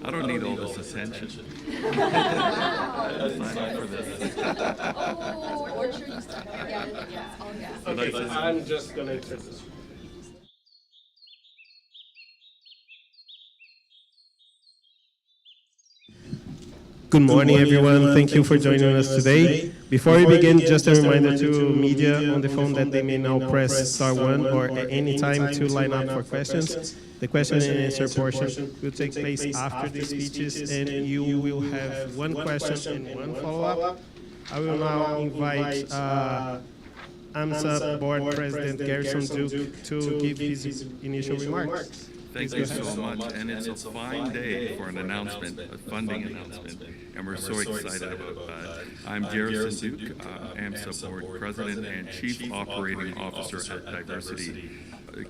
I don't need all this attention. Sign up for this. Orchard used to have, yeah, all gas. Okay, so I'm just going to turn this. Good morning, everyone. Thank you for joining us today. Before we begin, just a reminder to media on the phone that they may now press star 1 or at any time to line up for questions. The question and answer portion will take place after the speeches, and you will have one question and one follow-up. I will now invite AMSA Board President Garrison Duke to give his initial remarks. Thank you so much, and it's a fine day for an announcement, a funding announcement, and we're so excited about that. I'm Garrison Duke, AMSA Board President and Chief Operating Officer at Diversity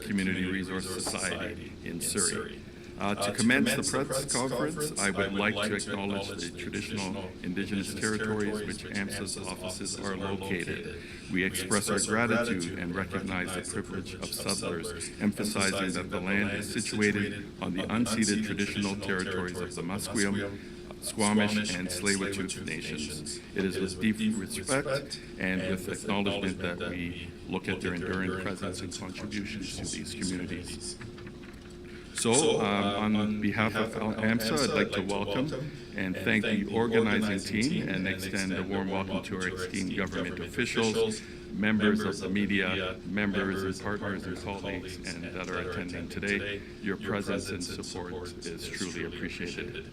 Community Resource Society in Surrey. To commence the press conference, I would like to acknowledge the traditional Indigenous territories which AMSA's offices are located. We express our gratitude and recognize the privilege of settlers, emphasizing that the land is situated on the unceded traditional territories of the Musqueam, Squamish, and Tsleil-Waututh nations. It is with deep respect and with acknowledgement that we look at their enduring presence and contributions to these communities. So, on behalf of AMSA, I'd like to welcome and thank the organizing team and extend a warm welcome to our esteemed government officials, members of the media, members and partners and colleagues and that are attending today. Your presence and support is truly appreciated.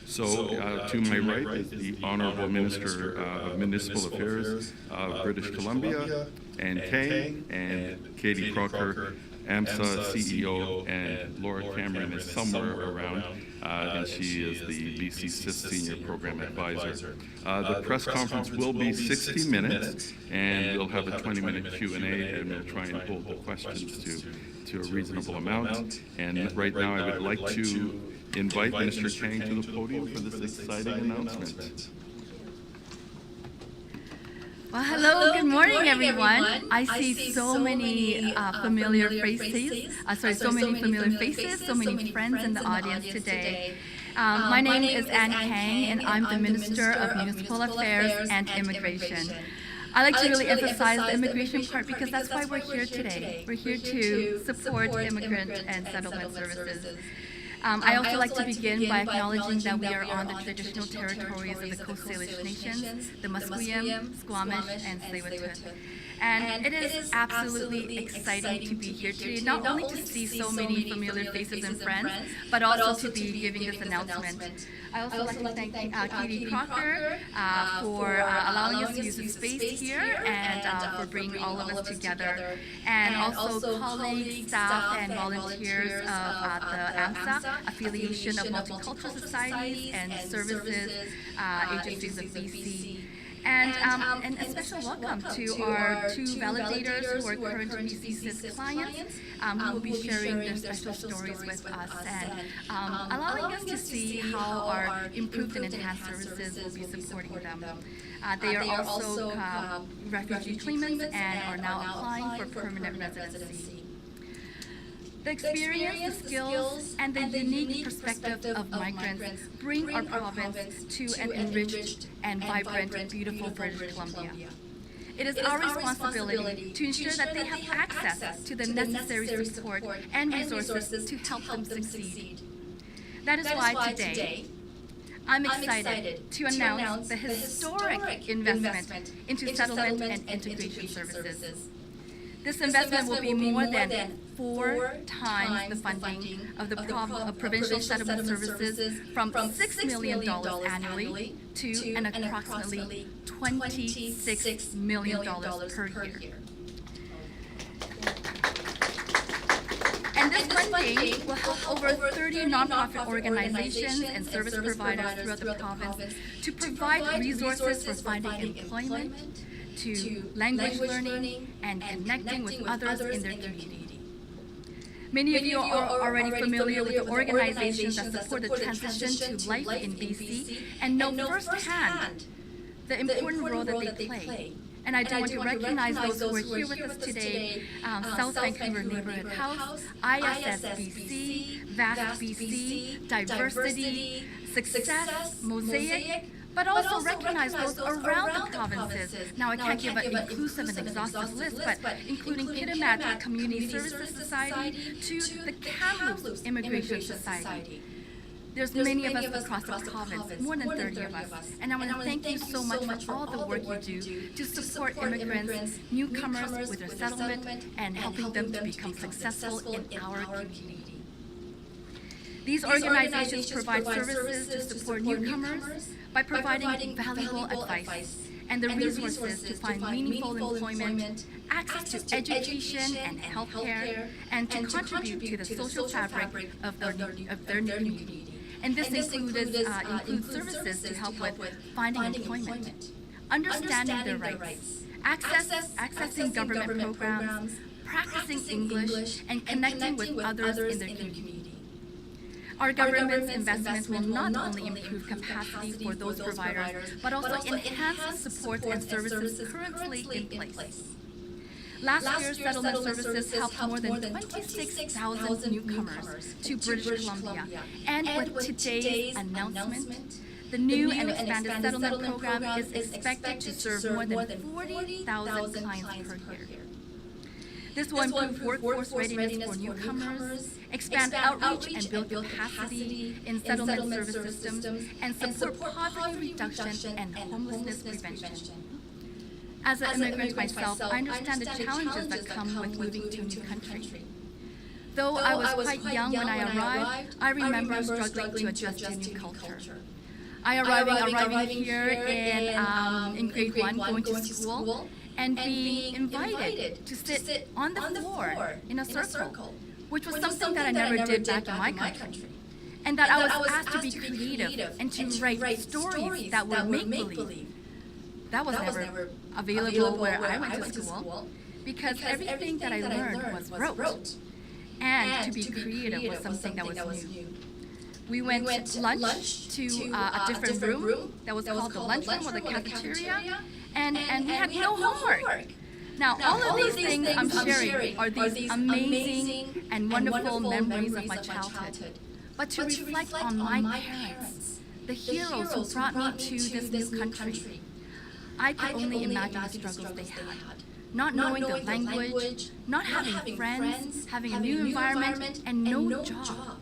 So, to my right is the Honorable Minister of Municipal Affairs of British Columbia, and Kang, and Katie Crocker, AMSA CEO, and Laura Cameron is somewhere around, and she is the BC CIS Senior Program Advisor. The press conference will be 60 minutes, and we'll have a 20-minute Q&A, and we'll try and hold the questions to a reasonable amount. And right now, I would like to invite Minister Kang to the podium for this exciting announcement. Well, hello, good morning, everyone. I see so many familiar faces, so many friends in the audience today. My name is Ann Kang, and I'm the Minister of Municipal Affairs and Immigration. I like to really emphasize the immigration part because that's why we're here today. We're here to support immigrant and settlement services. I also like to begin by acknowledging that we are on the traditional territories of the Coast Salish nations, the Musqueam, Squamish, and Tsleil-Waututh. And it is absolutely exciting to be here today, not only to see so many familiar faces and friends, but also to be giving this announcement. I also like to thank Katie Crocker for allowing us to use the space here and for bringing all of us together. And also colleagues, staff, and volunteers of the AMSA, Affiliation of Multicultural Societies and Services Agencies of BC. And a special welcome to our two validators who are current BC CIS clients who will be sharing their special stories with us and allowing us to see how our improved and enhanced services will be supporting them. They are also refugee claimants and are now applying for permanent residency. The experience, the skills, and the unique perspective of migrants bring our province to an enriched and vibrant, beautiful British Columbia. It is our responsibility to ensure that they have access to the necessary support and resources to help them succeed. That is why today, I'm excited to announce the historic investment into settlement and integration services. This investment will be more than 4 times the funding of the provincial settlement services from $6 million annually to an approximately $26 million per year. And this funding will help over 30 nonprofit organizations and service providers throughout the province to provide resources for finding employment, to language learning, and connecting with others in their community. Many of you are already familiar with the organizations that support the transition to life in BC and know firsthand the important role that they play And I do want to recognize those who are here with us today, South Vancouver Neighborhood House, ISSBC, VAST BC, Diversity, Success, Mosaic, but also recognize those around the provinces. Now, I can't give an inclusive and exhaustive list, but including Kitimat Community Services Society to the Kamloops Immigration Society. There's many of us across the province, more than 30 of us. And I want to thank you so much for all the work you do to support immigrants, newcomers with their settlement, and helping them to become successful in our community. These organizations provide services to support newcomers by providing valuable advice and the resources to find meaningful employment, access to education and healthcare, and to contribute to the social fabric of their new community. And this includes services to help with finding employment, understanding their rights, accessing government programs, practicing English, and connecting with others in their community. Our government's investments will not only improve capacity for those providers, but also enhance the supports and services currently in place. Last year's settlement services helped more than 26,000 newcomers to British Columbia. And with today's announcement, the new and expanded settlement program is expected to serve more than 40,000 clients per year. This will improve workforce readiness for newcomers, expand outreach and build capacity in settlement service systems, and support poverty reduction and homelessness prevention. As an immigrant myself, I understand the challenges that come with moving to a new country. Though I was quite young when I arrived, I remember struggling to adjust to a new culture. Arriving here in grade 1, going to school, and being invited to sit on the floor in a circle, which was something that I never did back in my country. And that I was asked to be creative and to write stories that were make-believe. That was never available where I went to school, because everything that I learned was rote. And to be creative was something that was new. We went lunch to a different room that was called the lunchroom or the cafeteria, and we had no homework. Now, all of these things I'm sharing are these amazing and wonderful memories of my childhood. But to reflect on my parents, the heroes who brought me to this new country, I could only imagine the struggles they had. Not knowing the language, not having friends, having a new environment, and no job.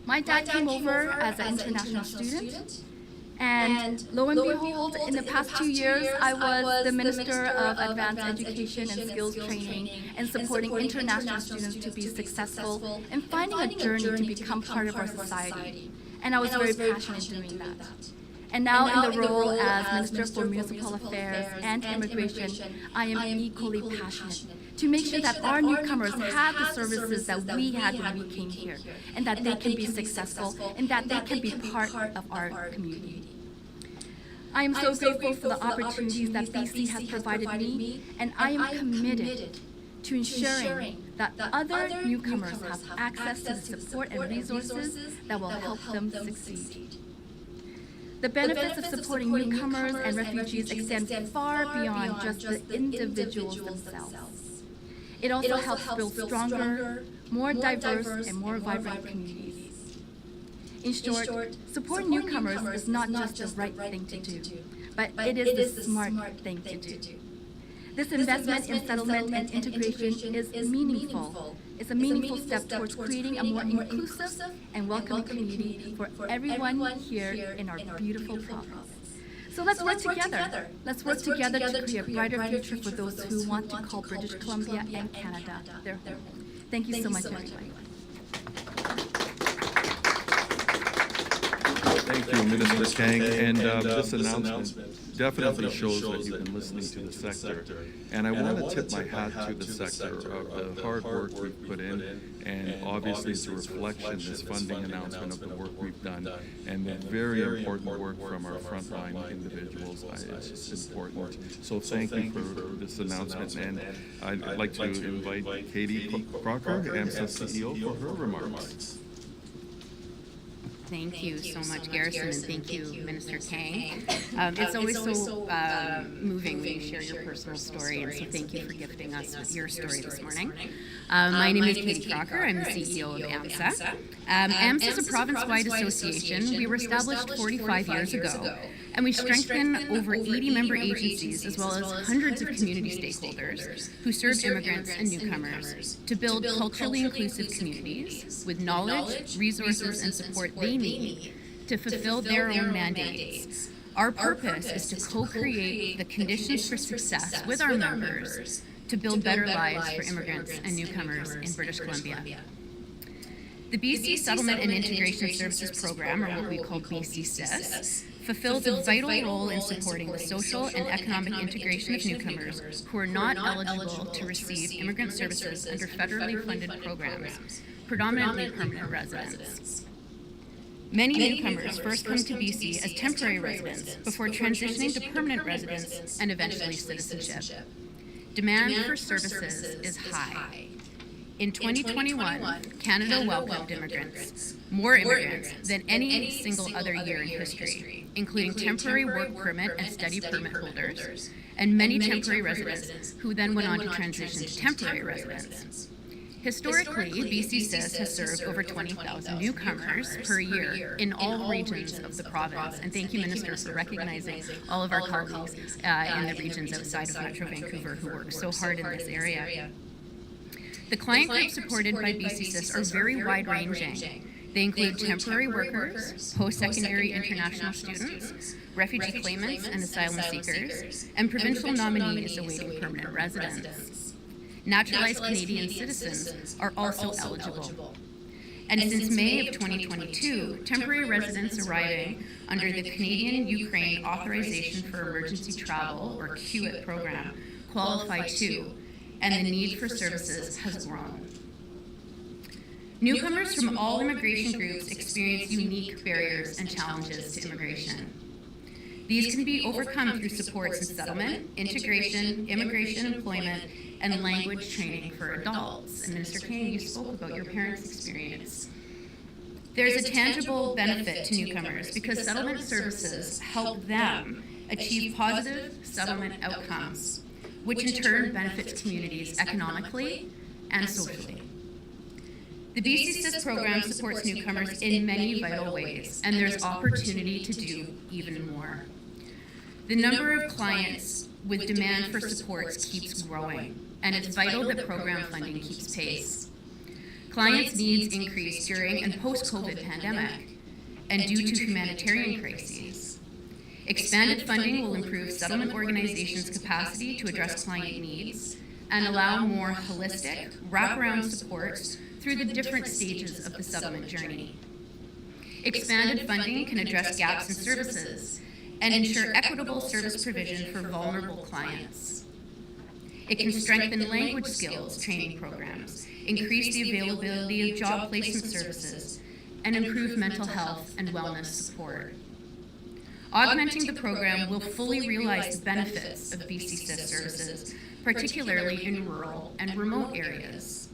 My dad came over as an international student, and lo and behold, in the past 2 years, I was the Minister of Advanced Education and Skills Training and supporting international students to be successful and finding a journey to become part of our society. And I was very passionate in doing that. And now in the role as Minister for Municipal Affairs and Immigration, I am equally passionate to make sure that our newcomers have the services that we had when we came here, and that they can be successful, and that they can be part of our community. I am so grateful for the opportunities that BC has provided me, and I am committed to ensuring that other newcomers have access to the support and resources that will help them succeed. The benefits of supporting newcomers and refugees extend far beyond just the individuals themselves. It also helps build stronger, more diverse, and more vibrant communities. In short, supporting newcomers is not just the right thing to do, but it is the smart thing to do. This investment in settlement and integration is meaningful. It's a meaningful step towards creating a more inclusive and welcoming community for everyone here in our beautiful province. So let's work together. Let's work together to create a brighter future for those who want to call British Columbia and Canada their home. Thank you so much, everybody. Thank you, Minister Kang. And this announcement definitely shows that you've been listening to the sector. And I want to tip my hat to the sector of the hard work we've put in, and obviously it's a reflection, this funding announcement, of the work we've done, and the very important work from our frontline individuals. It's just important. So thank you for this announcement, and I'd like to invite Katie Crocker, AMSA CEO, for her remarks. Thank you so much, Garrison, and thank you, Minister Kang. It's always so moving moving when you share your personal story, and so thank you for gifting us with your story this morning. My name is Katie Crocker. I'm the CEO of AMSA. AMSA is a province-wide association. We were established 45 years ago, and we strengthen over 80 member agencies as well as hundreds of community stakeholders who serve immigrants and newcomers to build culturally inclusive communities with knowledge, resources, and support they need to fulfill their own mandates. Our purpose is to co-create the conditions for success with our members to build better lives for immigrants and newcomers in British Columbia. The BC Settlement and Integration Services Program, or what we call BC-SIS, fulfills a vital role in supporting the social and economic integration of newcomers who are not eligible to receive immigrant services under federally funded programs, predominantly permanent residents. Many newcomers first come to BC as temporary residents before transitioning to permanent residence and eventually citizenship. Demand for services is high. In 2021, Canada welcomed more immigrants than any single other year in history, including temporary work permit and study permit holders, and many temporary residents who then went on to transition to temporary residence. Historically, BC-SIS has served over 20,000 newcomers per year in all regions of the province. And thank you, Minister, for recognizing all of our colleagues in the regions outside of Metro Vancouver who work so hard in this area. The client groups supported by BC-SIS are very wide-ranging. They include temporary workers, post-secondary international students, refugee claimants and asylum seekers, and provincial nominees awaiting permanent residence. Naturalized Canadian citizens are also eligible. And since May of 2022, temporary residents arriving under the Canadian-Ukraine Authorization for Emergency Travel, or QIT program, qualify too, and the need for services has grown. Newcomers from all immigration groups experience unique barriers and challenges to immigration. These can be overcome through supports in settlement, integration, immigration, employment, and language training for adults. And Minister Kang, you spoke about your parents' experience. There's a tangible benefit to newcomers because settlement services help them achieve positive settlement outcomes, which in turn benefits communities economically and socially. The BC-SIS program supports newcomers in many vital ways, and there's opportunity to do even more. The number of clients with demand for supports keeps growing, and it's vital that program funding keeps pace. Clients' needs increase during and post-COVID pandemic and due to humanitarian crises. Expanded funding will improve settlement organizations' capacity to address client needs and allow more holistic, wraparound supports through the different stages of the settlement journey. Expanded funding can address gaps in services and ensure equitable service provision for vulnerable clients. It can strengthen language skills training programs, increase the availability of job placement services, and improve mental health and wellness support. Augmenting the program will fully realize the benefits of BC-SIS services, particularly in rural and remote areas.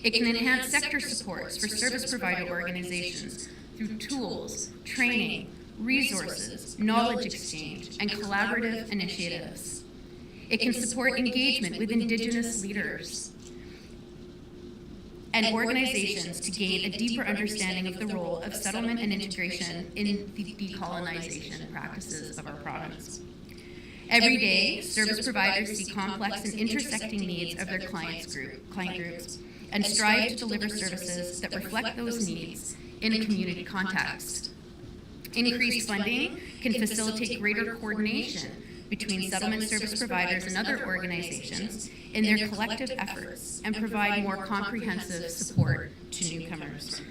It can enhance sector supports for service provider organizations through tools, training, resources, knowledge exchange, and collaborative initiatives. It can support engagement with Indigenous leaders and organizations to gain a deeper understanding of the role of settlement and integration in the decolonization practices of our province. Every day, service providers see complex and intersecting needs of their client groups and strive to deliver services that reflect those needs in a community context. Increased funding can facilitate greater coordination between settlement service providers and other organizations in their collective efforts and provide more comprehensive support to newcomers.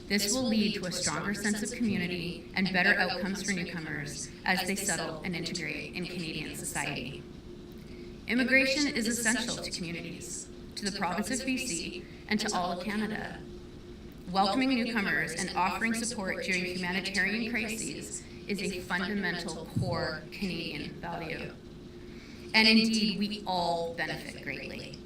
This will lead to a stronger sense of community and better outcomes for newcomers as they settle and integrate in Canadian society. Immigration is essential to communities, to the province of BC, and to all of Canada. Welcoming newcomers and offering support during humanitarian crises is a fundamental core Canadian value. And indeed, we all benefit greatly.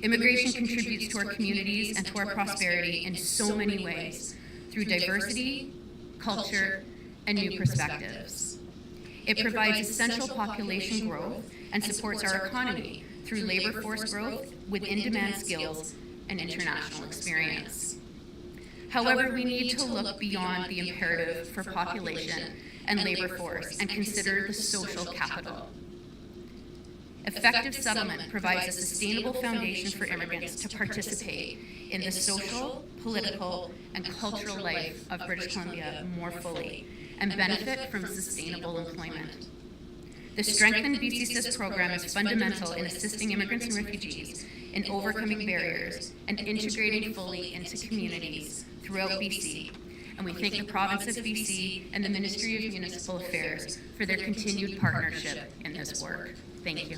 Immigration contributes to our communities and to our prosperity in so many ways, through diversity, culture, and new perspectives. It provides essential population growth and supports our economy through labor force growth with in-demand skills and international experience. However, we need to look beyond the imperative for population and labor force and consider the social capital. Effective settlement provides a sustainable foundation for immigrants to participate in the social, political, and cultural life of British Columbia more fully and benefit from sustainable employment. The Strengthened BCSIS program is fundamental in assisting immigrants and refugees in overcoming barriers and integrating fully into communities throughout BC. And we thank the province of BC and the Ministry of Municipal Affairs for their continued partnership in this work. Thank you.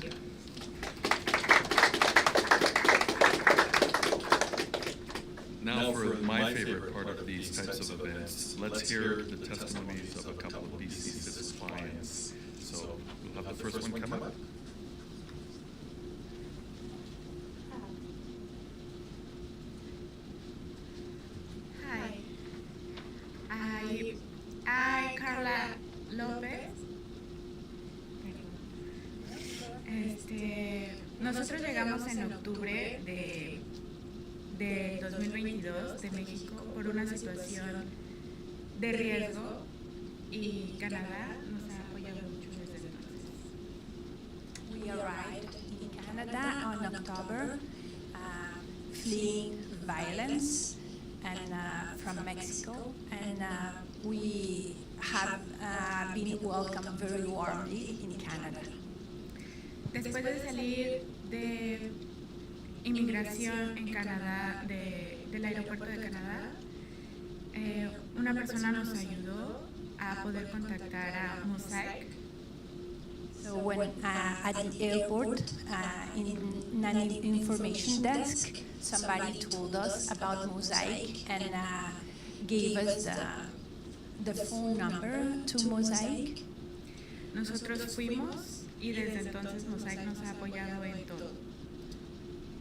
Now for my favorite part of these types of events, let's hear the testimonies of a couple of BCSIS clients. So we'll have the first one come up. Hi, I Carla López. Nosotros llegamos en octubre de 2022 de México por una situación de riesgo y Canadá nos ha apoyado mucho desde entonces. We arrived in Canada on October, fleeing violence and from Mexico, and we have been welcomed very warmly in Canada. Después de salir de inmigración en Canadá, del aeropuerto de Canadá, una persona nos ayudó a poder contactar a Mosaic. So when at the airport, in an information desk, somebody told us about Mosaic and gave us the phone number to Mosaic. Nosotros fuimos y desde entonces Mosaic nos ha apoyado en todo.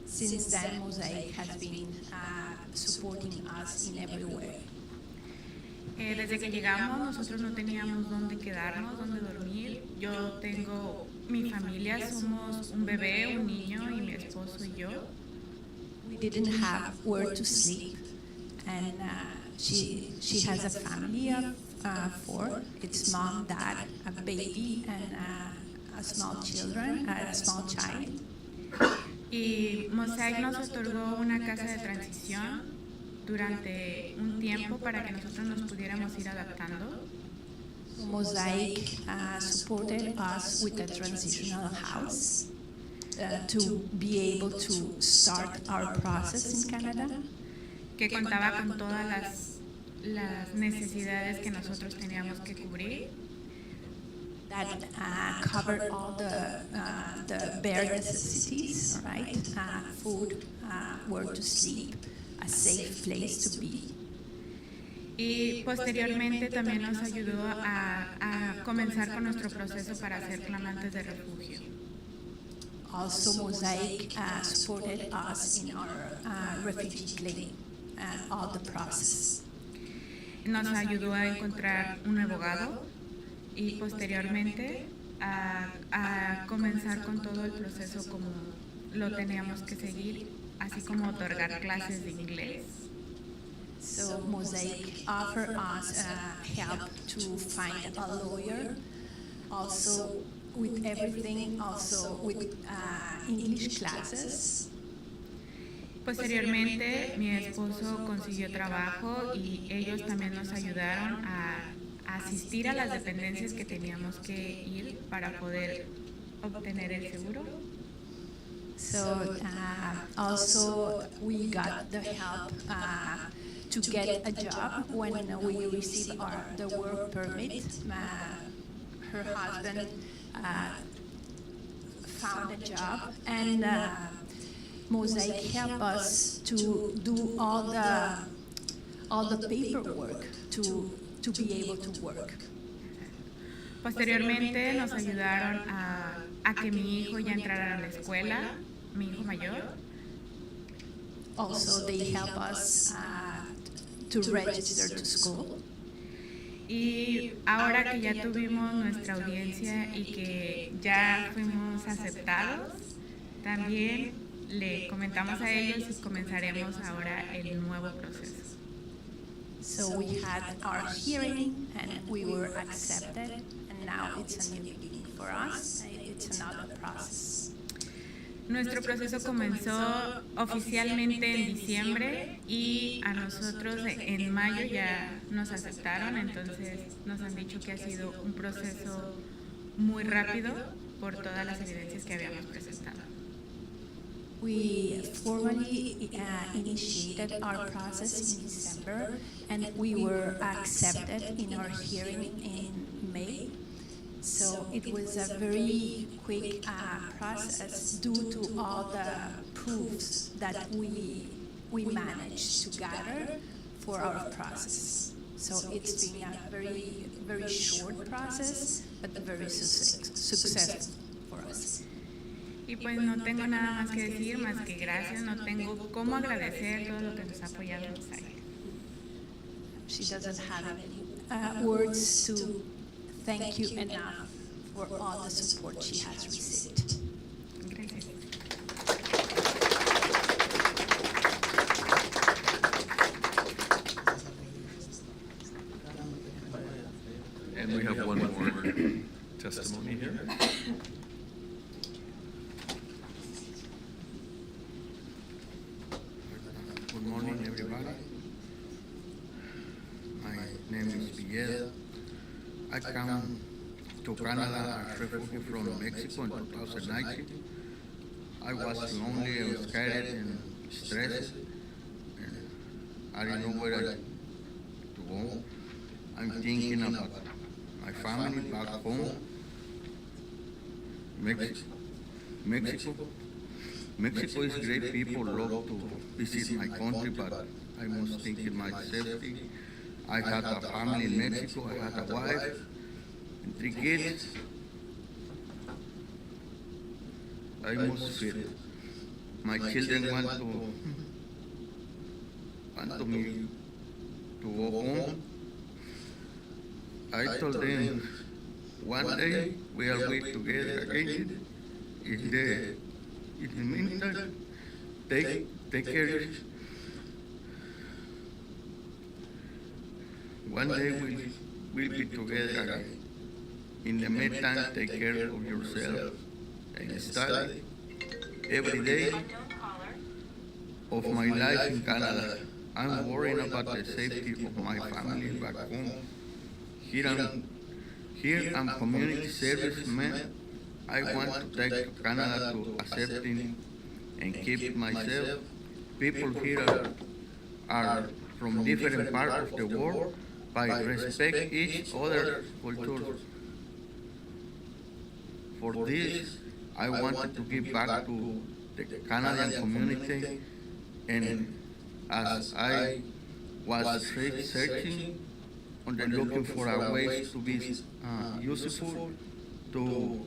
Since then, Mosaic has been supporting us in every way. Desde que llegamos, nosotros no teníamos dónde quedarnos, dónde dormir. Yo tengo mi familia, somos un bebé, un niño y mi esposo y yo. We didn't have where to sleep, and she has a family of 4. It's mom, dad, a baby, and a small child. Y Mosaic nos otorgó una casa de transición durante un tiempo para que nosotros nos pudiéramos ir adaptando. Mosaic supported us with a transitional house to be able to start our process in Canada. Que contaba con todas las necesidades que nosotros teníamos que cubrir. That covered all the bare necessities, right? Food, where to sleep, a safe place to be. Y posteriormente también nos ayudó a comenzar con nuestro proceso para ser clamantes de refugio. Also, Mosaic supported us in our refugee claim, all the process. Nos ayudó a encontrar un abogado y posteriormente a comenzar con todo el proceso como lo teníamos que seguir, así como otorgar clases de inglés. So Mosaic offered us help to find a lawyer, also with everything, also with English classes. Posteriormente, mi esposo consiguió trabajo y ellos también nos ayudaron a asistir a las dependencias que teníamos que ir para poder obtener el seguro. So also we got the help to get a job when we received the work permit. Her husband found a job, and Mosaic helped us to do all the paperwork to be able to work. Posteriormente nos ayudaron a que mi hijo ya entrara a la escuela, mi hijo mayor. Also, they help us to register to school. Y ahora que ya tuvimos nuestra audiencia y que ya fuimos aceptados, también le comentamos a ellos y comenzaremos ahora el nuevo proceso. So we had our hearing and we were accepted, and now it's a new beginning for us. It's another process. Nuestro proceso comenzó oficialmente en diciembre y a nosotros en mayo ya nos aceptaron, entonces nos han dicho que ha sido un proceso muy rápido por todas las evidencias que habíamos presentado. We formally initiated our process in December, and we were accepted in our hearing in May. So it was a very quick process due to all the proofs that we managed to gather for our process. So it's been a very short process, but very successful for us. Y pues no tengo nada más que decir, más que gracias, no tengo cómo agradecer todo lo que nos ha apoyado Mosaic. She doesn't have any words to thank you enough for all the support she has received. Gracias. And we have one more testimony here. Good morning, everybody. My name is Miguel. I came to Canada as refugee from Mexico in 2019. I was lonely, I was scared and stressed, and I didn't know where to go. I'm thinking about my family back home, Mexico is great people, love to visit my country, but I must think in my safety. I had a family in Mexico, I had a wife and 3 kids. I must fit. My children want me to go home. I told them, one day we will be together again. In the meantime, take care. One day we'll be together again. In the meantime, take care of yourself and study every day of my life in Canada. I'm worrying about the safety of my family back home. Here I'm community serviceman. I want to take to Canada to accepting and keep myself. People here are from different parts of the world, but respect each other's culture. For this, I wanted to give back to the Canadian community, and as I was searching and looking for a way to be useful to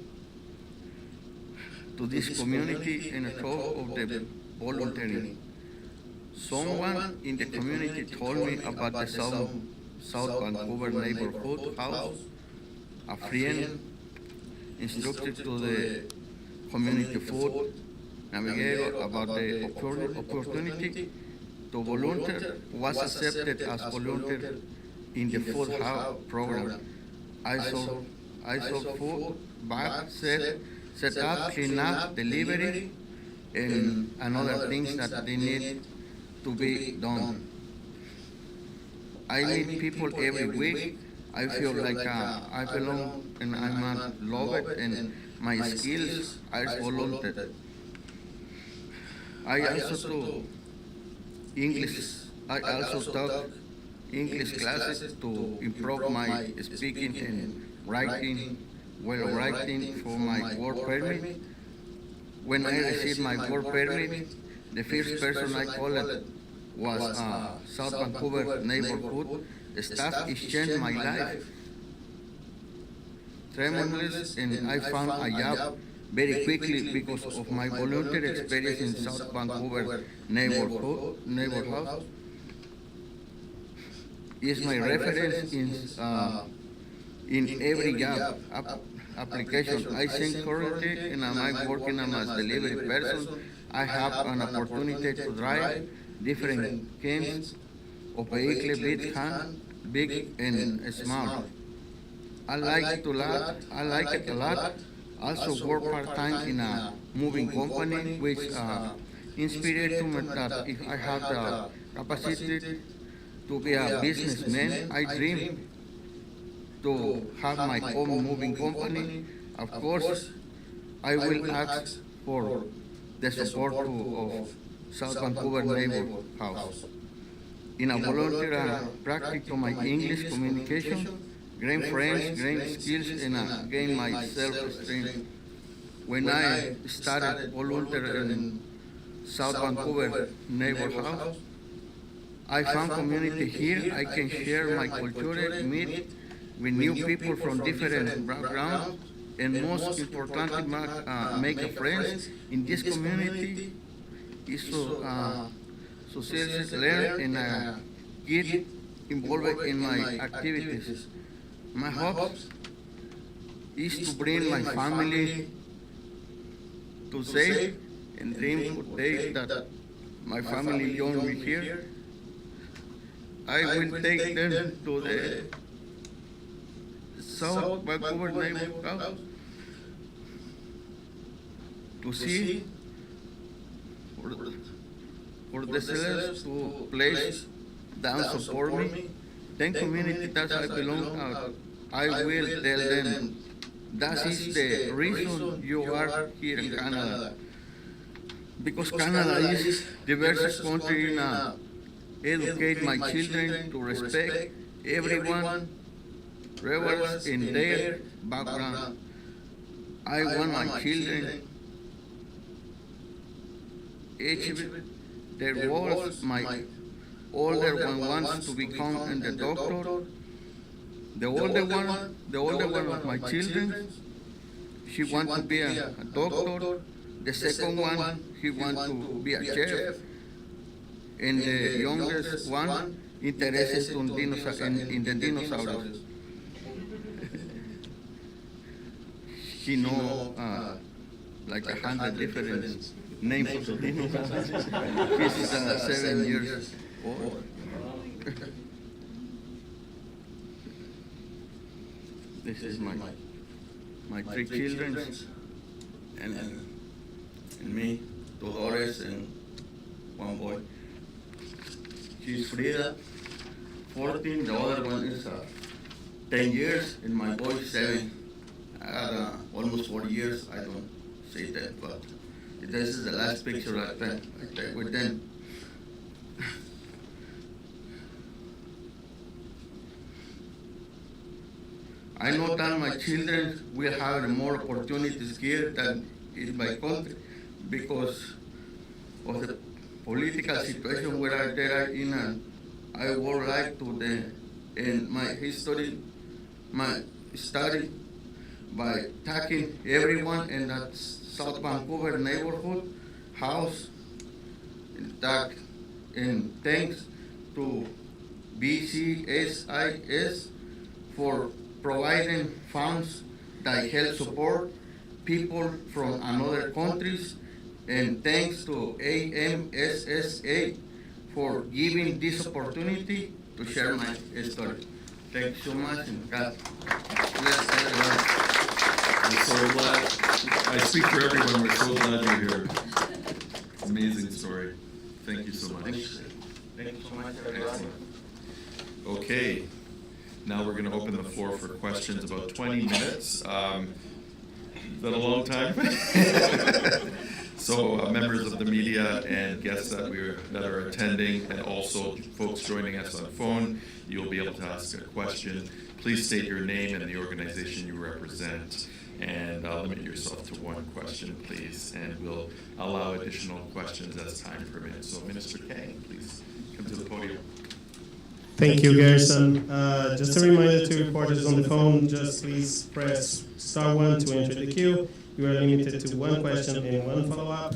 this community and thought of the volunteering. Someone in the community told me about the South Vancouver neighborhood house. A friend instructed to the community food navigator about the opportunity to volunteer, was accepted as volunteer in the food house program. I sold food, bags, set up, clean up, delivery, and other things that they need to be done. I meet people every week. I feel like I belong and I'm loved, and my skills are volunteer. I also taught English classes to improve my speaking and writing, writing for my work permit. When I received my work permit, the first person I called was South Vancouver neighborhood. The staff changed my life. Tremendous, and I found a job very quickly because of my volunteer experience in South Vancouver neighborhood. is my reference in every job application. I think currently, and I'm working as a delivery person, I have an opportunity to drive different kinds of vehicles, big and small. I like it a lot. Also work part-time in a moving company, which inspired me that if I have the capacity to be a businessman, I dream to have my own moving company. Of course, I will ask for the support of South Vancouver Neighborhood House. In a volunteer practice to my English communication, gain friends, gain skills, and gain my self-esteem. When I started volunteering in South Vancouver Neighborhood House, I found community here. I can share my culture, meet with new people from different backgrounds, and most importantly, make friends in this community. Is to seriously learn and get involved in my activities. My hope is to bring my family to safe and dream for day that my family join me here. I will take them to the South Vancouver Neighborhood House to see for the sellers to place down support me. Then community that I belong, I will tell them that is the reason you are here in Canada. Because Canada is the diverse country and educate my children to respect everyone, regardless in their background. I want my children achieve their goals. My older one wants to become a doctor. The older one of my children, she wants to be a doctor. The second one, he wants to be a chef. And the youngest one, interested in the dinosaurs. He knows like 100 different names of the dinosaurs. He's 7 years old. This is my 3 children and me, 2 daughters and 1 boy. She's Frida, 14. The other one is 10 years, and my boy is 7. I got almost 40 years. I don't say that, but this is the last picture I take with them. I know that my children will have more opportunities here than in my country because of the political situation where they are in. I would like to in my history, my study by taking everyone in that South Vancouver Neighborhood House, and thanks to BCSIS for providing funds that help support people from other countries, and thanks to AMSSA for giving this opportunity to share my story. Thank you so much, and God bless everyone. I'm so glad. I speak for everyone. We're so glad you're here. Amazing story. Thank you so much. Thank you so much, everyone. Excellent. Okay. Now we're going to open the floor for questions, about 20 minutes. Is that a long time? So members of the media and guests that are attending, and also folks joining us on phone, you'll be able to ask a question. Please state your name and the organization you represent, and limit yourself to 1 question, please. And we'll allow additional questions as time permits. So Minister Kang, please come to the podium. Thank you, Garrison. Just a reminder to reporters on the phone, just please press *1 to enter the queue. You are limited to 1 question and 1 follow-up.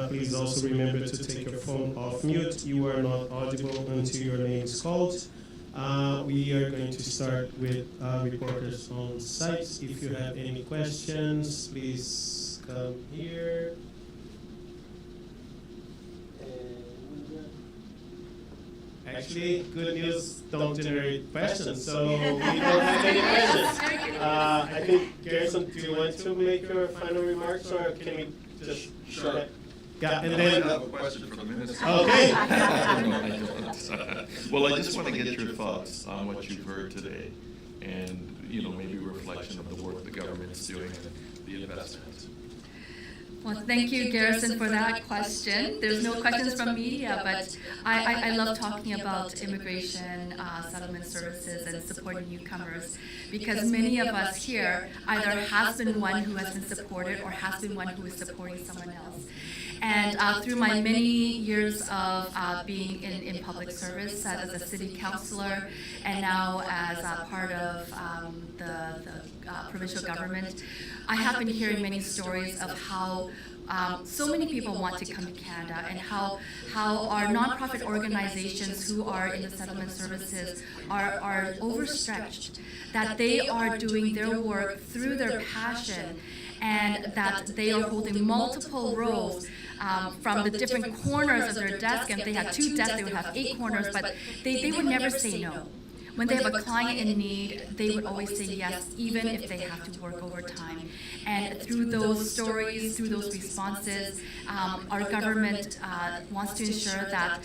Please also remember to take your phone off mute. You are not audible until your name is called. We are going to start with reporters on site. If you have any questions, please come here. Actually, good news don't generate questions, so we don't have any questions. I think, Garrison, do you want to make your final remarks, or can we just go ahead? Yeah, and then. I have a question for the minister. Okay. No, I don't. Well, I just want to get your thoughts on what you've heard today, and maybe a reflection of the work the government's doing and the investments. Well, thank you, Garrison, for that question. There's no questions from media, but I love talking about immigration, settlement services, and supporting newcomers, because many of us here either has been one who has been supported or has been one who is supporting someone else. And through my many years of being in public service as a city councilor and now as a part of the provincial government, I have been hearing many stories of how so many people want to come to Canada, and how our nonprofit organizations who are in the settlement services are overstretched, that they are doing their work through their passion, and that they are holding multiple roles from the different corners of their desk. And if they had 2 desks, they would have 8 corners, but they would never say no. When they have a client in need, they would always say yes, even if they have to work overtime. And through those stories, through those responses, our government wants to ensure that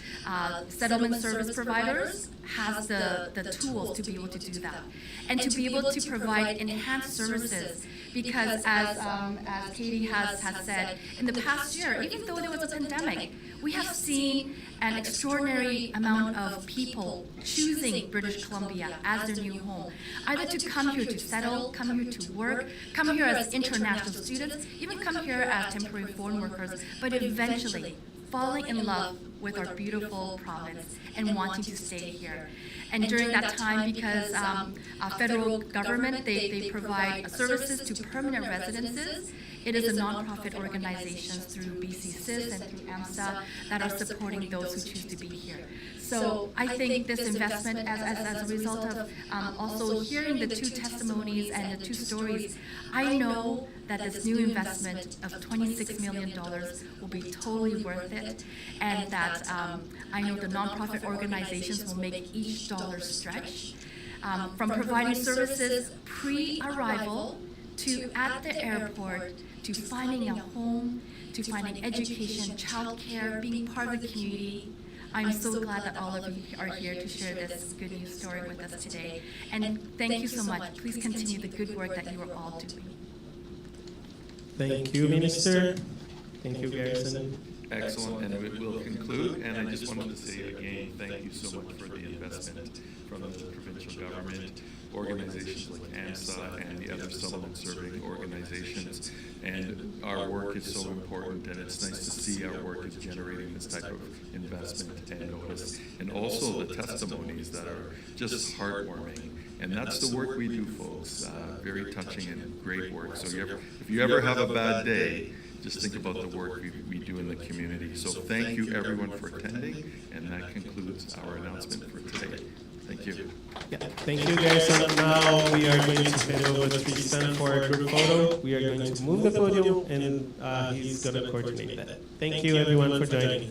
settlement service providers has the tools to be able to do that, and to be able to provide enhanced services. Because as Katie has said, in the past year, even though there was a pandemic, we have seen an extraordinary amount of people choosing British Columbia as their new home, either to come here to settle, come here to work, come here as international students, even come here as temporary foreign workers, but eventually falling in love with our beautiful province and wanting to stay here. And during that time, because federal government, they provide services to permanent residences, it is a nonprofit organizations through BC-CIS and through AMSA that are supporting those who choose to be here. So I think this investment, as a result of also hearing the 2 testimonies and the 2 stories, I know that this new investment of $26 million will be totally worth it, and that I know the nonprofit organizations will make each dollar stretch. From providing services pre-arrival to at the airport, to finding a home, to finding education, childcare, being part of the community. I'm so glad that all of you are here to share this good news story with us today. And thank you so much. Please continue the good work that you are all doing. Thank you, Minister. Thank you, Garrison. Excellent, and we will conclude. And I just wanted to say again, thank you so much for the investment from the provincial government, organizations like AMSA and the other settlement serving organizations. And our work is so important, and it's nice to see our work is generating this type of investment and notice. And also the testimonies that are just heartwarming. And that's the work we do, folks. Very touching and great work. So if you ever have a bad day, just think about the work we do in the community. So thank you, everyone, for attending, and that concludes our announcement for today. Thank you. Yeah, thank you, Garrison. Now we are going to head over to Tristan for a group photo. We are going to move the podium, and he's going to coordinate that. Thank you, everyone, for joining.